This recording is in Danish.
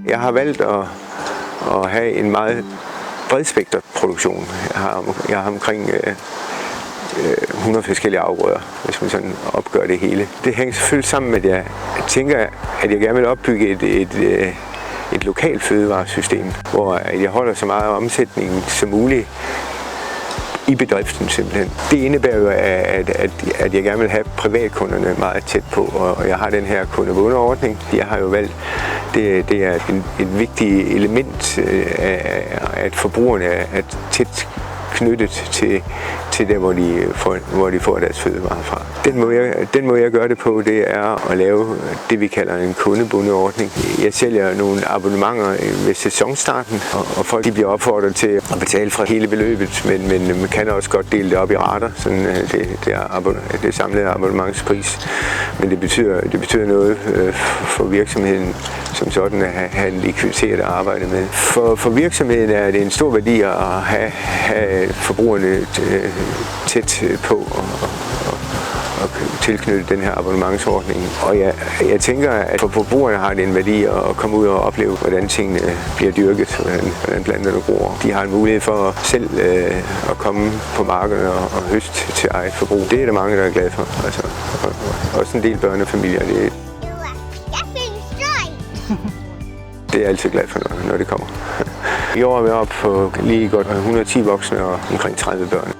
Jeg har valgt at have en meget bredspektret produktion. Jeg har omkring 100 forskellige afgrøder, hvis man sådan opgør det hele. Det hænger selvfølgelig sammen med, at jeg tænker, at jeg gerne vil opbygge et lokalt fødevaresystem, hvor jeg holder så meget omsætning som muligt i bedriften simpelthen. Det indebærer jo, at jeg gerne vil have privatkunderne meget tæt på, og jeg har den her kunde-vunderordning. Jeg har jo valgt, det er et vigtigt element, at forbrugerne er tæt knyttet til der, hvor de får deres fødevarer fra. Den måde jeg gør det på, det er at lave det, vi kalder en kundebundeordning. Jeg sælger nogle abonnementer ved sæsonstarten, og folk de bliver opfordret til at betale fra hele beløbet, men man kan også godt dele det op i rater, sådan det samlede abonnementspris. Men det betyder noget for virksomheden som sådan at have en likviditet at arbejde med. For virksomheden er det en stor værdi at have forbrugerne tæt på og tilknytte den her abonnementsordning. Og jeg tænker, at for forbrugerne har det en værdi at komme ud og opleve, hvordan tingene bliver dyrket, hvordan planterne gror. De har en mulighed for selv at komme på markedet og høste til eget forbrug. Det er der mange, der er glade for. Altså, også en del børnefamilier. Det er jeg altid glad for, når det kommer. I år er vi oppe på lige godt 110 voksne og omkring 30 børn.